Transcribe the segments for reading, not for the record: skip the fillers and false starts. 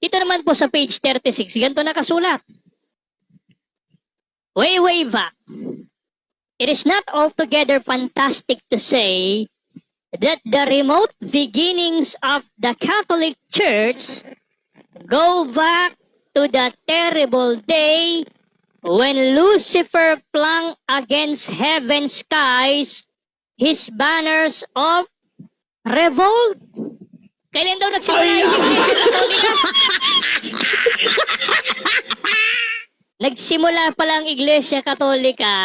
Dito naman po sa page 36, ganito nakasulat. Way back. It is not altogether fantastic to say that the remote beginnings of the Catholic Church go back to the terrible day when Lucifer flung against heaven's skies his banners of revolt. Kailan daw nagsimula yung Iglesia Katolika? Nagsimula pa lang Iglesia Katolika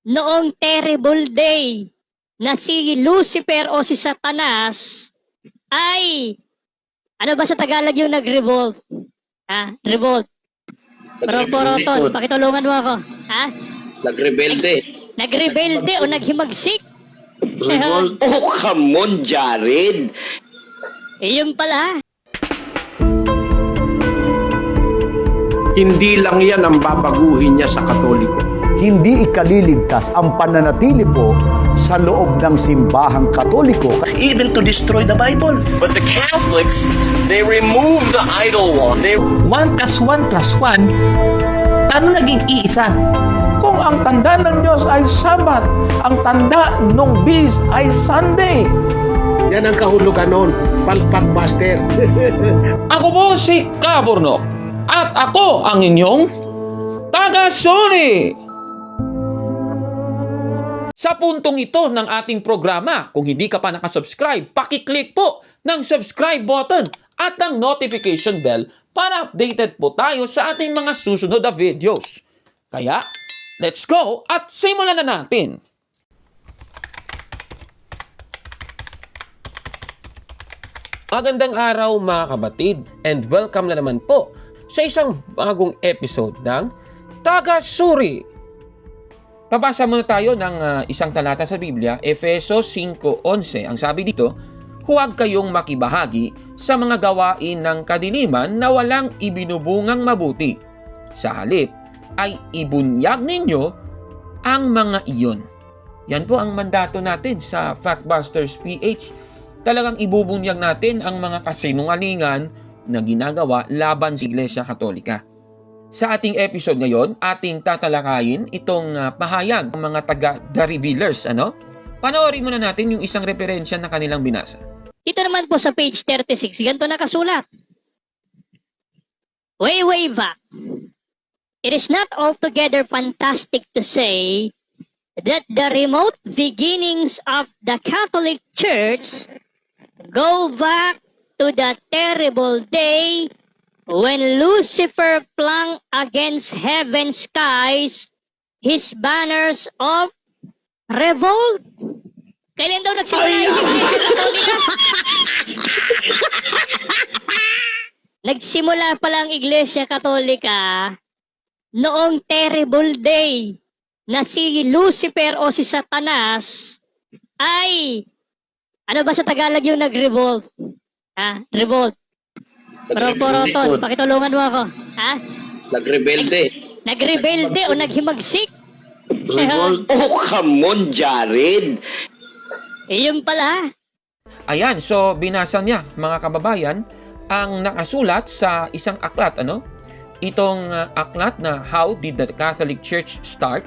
noong terrible day na si Lucifer o si Satanas ay, ano ba sa Tagalog yung nag-revolt? Ha? Revolt. Poroton, pakitulungan mo ako. Ha? Nagrebelde. Nagrebelde o naghimagsik? Revolt. Oh, come on, Jared. Yun pala. Hindi lang yan ang babaguhin niya sa Katoliko. Hindi ikaliligtas ang pananatili po sa loob ng simbahang Katoliko. Even to destroy the Bible. But the Catholics, they remove the idol one. 1 plus 1 plus 1, paano naging iisa? Kung ang tanda ng Diyos ay Sabat, ang tanda ng Beast ay Sunday. Yan ang kahulugan nun, palpak master. Ako po si Kabornok at ako ang inyong taga-Sony. Sa puntong ito ng ating programa, kung hindi ka pa nakasubscribe, pakiclick po ng subscribe button at ang notification bell para updated po tayo sa ating mga susunod na videos. Kaya, let's go at simulan na natin! Magandang araw mga kabatid and welcome na naman po sa isang bagong episode ng Taga-Suri. Pabasa muna tayo ng isang talata sa Biblia, Efesos 5:11. Ang sabi dito, huwag kayong makibahagi sa mga gawain ng kadiliman na walang ibinubungang mabuti. Sa halip ay ibunyag ninyo ang mga iyon. Yan po ang mandato natin sa Factbusters PH. Talagang ibubunyag natin ang mga kasinungalingan na ginagawa laban sa Iglesia Katolika. Sa ating episode ngayon, ating tatalakayin itong pahayag ng mga taga-The Revealers. Panoorin muna natin yung isang referensya na kanilang binasa. Dito naman po sa page 36, ganito nakasulat. Way back. It is not altogether fantastic to say that the remote beginnings of the Catholic Church go back to the terrible day when Lucifer flung against heaven's skies his banners of revolt. Kailan daw nagsimula yung Iglesia Katolika? Nagsimula pa lang Iglesia Katolika noong terrible day na si Lucifer o si Satanas ay, ano ba sa Tagalog yung nag-revolt? Ha? Revolt. Poroton, pakitulungan mo ako. Ha? Nagrebelde. Nagrebelde o naghimagsik? Revolt. Oh, come on, Jared. Yun pala. Ayan, so binasa niya mga kababayan ang nakasulat sa isang aklat. Itong aklat na How Did the Catholic Church Start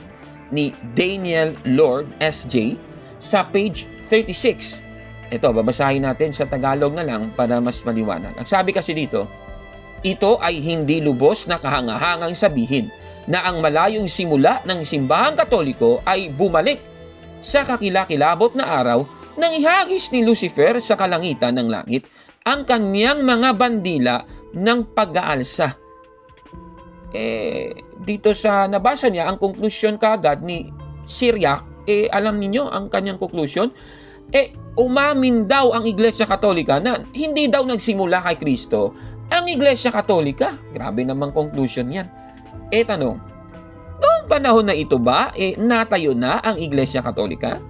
ni Daniel Lord S.J. sa page 36. Ito, babasahin natin sa Tagalog na lang para mas maliwanag. Ang sabi kasi dito, ito ay hindi lubos na kahangahangang sabihin na ang malayong simula ng simbahang Katoliko ay bumalik sa kakilakilabot na araw nang ihagis ni Lucifer sa kalangitan ng langit ang kanyang mga bandila ng pag-aalsa. Dito sa nabasa niya, ang konklusyon kaagad ni Syriac, alam niyo ang kanyang konklusyon, umamin daw ang Iglesia Katolika na hindi daw nagsimula kay Kristo ang Iglesia Katolika. Grabe namang conclusion yan. Tanong, noong panahon na ito ba, natayo na ang Iglesia Katolika?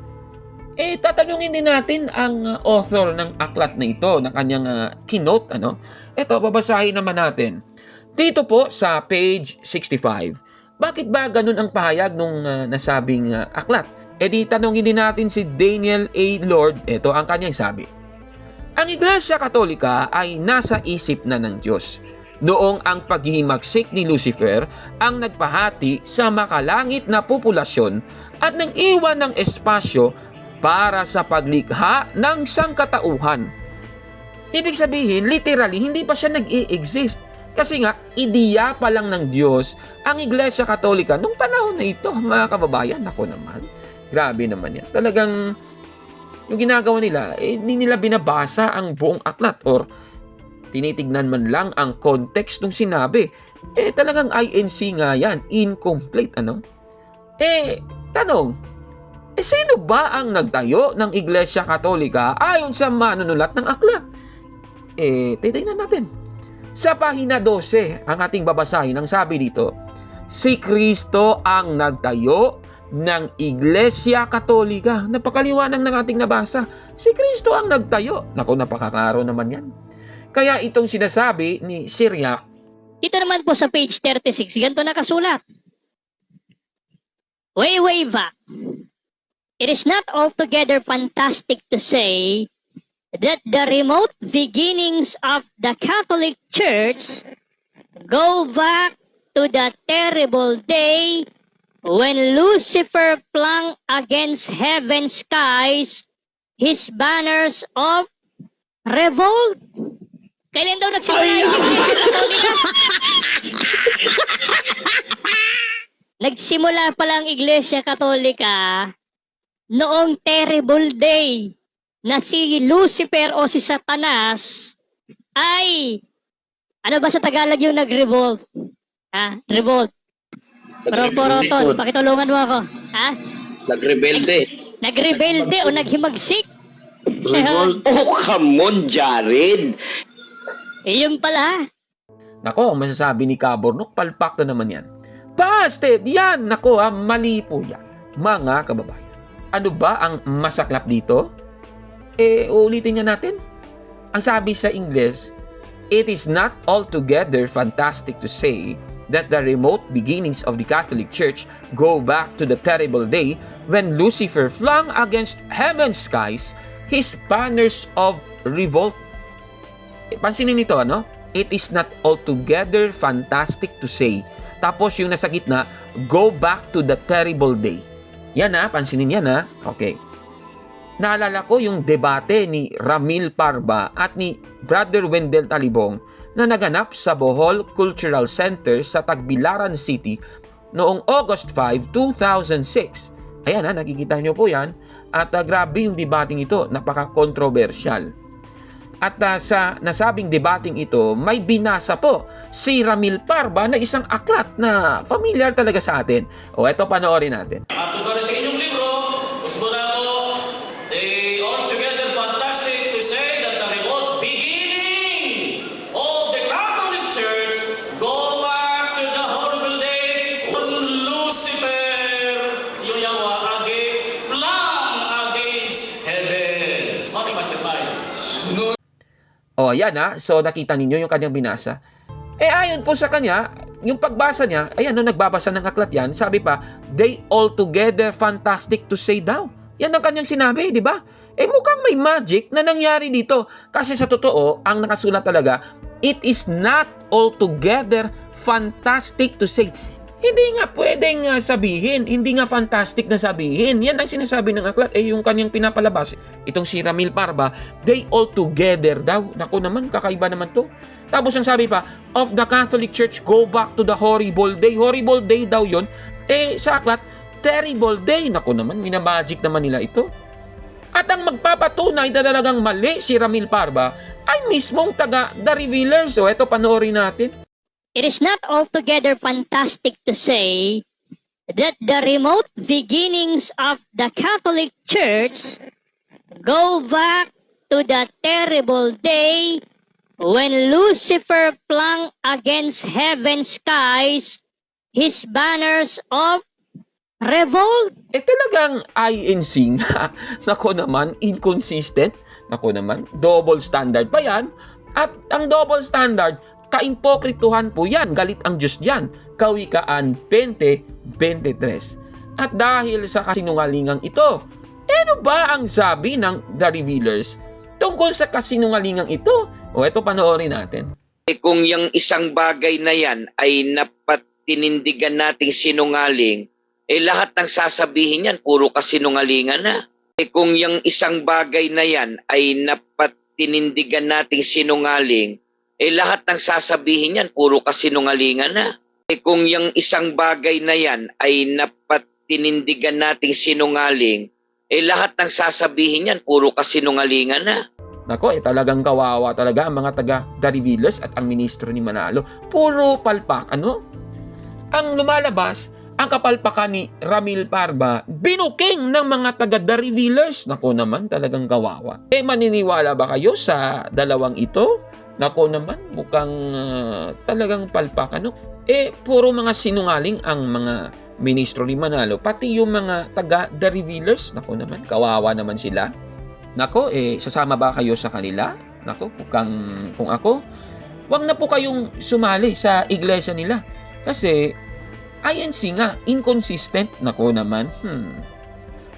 Tatanungin din natin ang author ng aklat na ito, na kanyang keynote. Ito, babasahin naman natin. Dito po sa page 65, bakit ba ganun ang pahayag nung nasabing aklat? Di tanongin din natin si Daniel A. Lord. Ito ang kanyang sabi. Ang Iglesia Katolika ay nasa isip na ng Diyos. Noong ang paghihimagsik ni Lucifer ang nagpahati sa makalangit na populasyon at nag-iwan ng espasyo para sa paglikha ng sangkatauhan. Ibig sabihin, literally, hindi pa siya nag-i-exist. Kasi nga, ideya pa lang ng Diyos ang Iglesia Katolika nung panahon na ito, mga kababayan. Ako naman, grabe naman yan. Talagang, yung ginagawa nila, hindi nila binabasa ang buong aklat or tinitignan man lang ang context ng sinabi. Talagang INC nga yan, incomplete, ano? Tanong, sino ba ang nagtayo ng Iglesia Katolika ayon sa manunulat ng aklat? Titignan natin. Sa pahina 12, ang ating babasahin, ang sabi dito, si Kristo ang nagtayo ng Iglesia Katolika. Napakaliwanag ng ating nabasa. Si Kristo ang nagtayo. Naku, napakaklaro naman yan. Kaya itong sinasabi ni Syriac, Dito naman po sa page 36, ganito nakasulat. Way back. It is not altogether fantastic to say that the remote beginnings of the Catholic Church go back to the terrible day when Lucifer flung against heaven's skies his banners of revolt. Kailan daw nagsimula yung Iglesia Katolika? Nagsimula pala ang Iglesia Katolika noong terrible day na si Lucifer o si Satanas ay, ano ba sa Tagalog yung nag-revolt? Revolt. Poroton, pakitulungan mo ako. Nagrebelde. Nagrebelde o naghimagsik? Oh, come on, Jared. Yun pala. nako, masasabi ni Kabornok, palpak na naman yan. Busted! Yan! Nako, mali po yan. Mga kababayan. Ano ba ang masaklap dito? Ulitin nga natin. Ang sabi sa Ingles, it is not altogether fantastic to say that the remote beginnings of the Catholic Church go back to the terrible day when Lucifer flung against heaven's skies his banners of revolt. Pansinin nito, ano? It is not altogether fantastic to say. Tapos yung nasa gitna, go back to the terrible day. Yan pansinin yan Okay. Naalala ko yung debate ni Ramil Parba at ni Brother Wendell Talibong na naganap sa Bohol Cultural Center sa Tagbilaran City noong August 5, 2006. Ayan nakikita nyo po yan. At grabe yung debating ito, napaka-controversial. At sa nasabing debating ito, may binasa po si Ramil Parba na isang aklat na familiar talaga sa atin. Eto panoorin natin. At para sa inyong libro, gusto na po, they altogether fantastic to say that the remote beginning of the Catholic Church go back to the horrible day when Lucifer, yung yawa, flung against heaven. Mati Master Mike. Ayan So, nakita ninyo yung kanyang binasa. Ayon po sa kanya, yung pagbasa niya, ayan, nung nagbabasa ng aklat yan, sabi pa, they altogether fantastic to say daw. Yan ang kanyang sinabi, di ba? Mukhang may magic na nangyari dito. Kasi sa totoo, ang nakasulat talaga, it is not altogether fantastic to say. Hindi nga pwedeng sabihin, hindi nga fantastic na sabihin. Yan ang sinasabi ng aklat, yung kanyang pinapalabas. Itong si Ramil Parba, they all together daw. Naku naman, kakaiba naman to. Tapos ang sabi pa, of the Catholic Church, go back to the horrible day. Horrible day daw yon. Sa aklat, terrible day. Naku naman, minamagic naman nila ito. At ang magpapatunay na talagang mali si Ramil Parba, ay mismong taga The Revealer. So, eto panoorin natin. It is not altogether fantastic to say that the remote beginnings of the Catholic Church go back to the terrible day when Lucifer flung against heaven's skies his banners of revolt. Talagang INC nga. Nako naman, inconsistent. Nako naman, double standard pa yan. At ang double standard, kaimpokrituhan po yan. Galit ang Diyos dyan. Kawikaan 20:23. At dahil sa kasinungalingang ito, ano ba ang sabi ng The Revealers? tungkol sa kasinungalingang ito. O ito, panoorin natin. Kung yung isang bagay na yan ay napatinindigan nating sinungaling, lahat ng sasabihin yan, puro kasinungalingan na. Kung yung isang bagay na yan ay napatinindigan nating sinungaling, lahat ng sasabihin yan, puro kasinungalingan na. Kung yung isang bagay na yan ay napatinindigan nating sinungaling, lahat ng sasabihin yan, puro kasinungalingan na. Nako, talagang kawawa talaga ang mga taga-The Revealers at ang ministro ni Manalo. Puro palpak, ano? Ang lumalabas, ang kapalpakan ni Ramil Parba, binuking ng mga taga-The Revealers. Nako naman, talagang kawawa. Maniniwala ba kayo sa dalawang ito? Nako naman, mukhang talagang palpak, ano? Puro mga sinungaling ang mga ministro ni Manalo, pati yung mga taga-The Revealers. Nako naman, kawawa naman sila. Nako, sasama ba kayo sa kanila? Nako, kung ako, wag na po kayong sumali sa iglesia nila. Kasi, INC nga, inconsistent. Nako naman,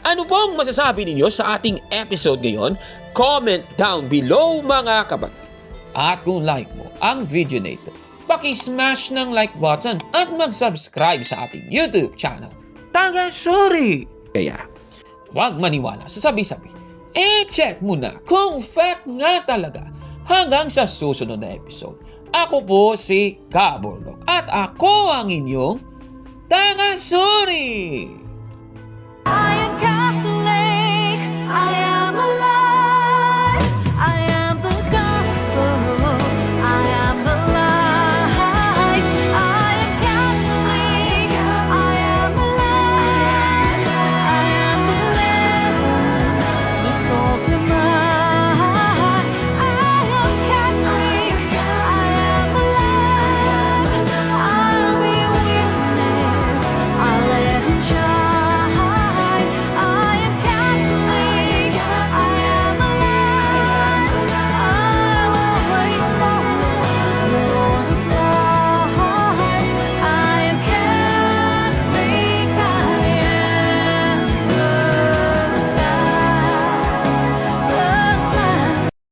Ano pong masasabi ninyo sa ating episode ngayon? Comment down below, mga kapatid. At kung like mo ang video na ito, paki-smash ng like button at mag-subscribe sa ating YouTube channel. Taga-Suri! Kaya, wag maniwala sa sabi-sabi. Check mo na kung fact nga talaga. Hanggang sa susunod na episode. Ako po si Kaborlok at ako ang inyong Taga-Suri!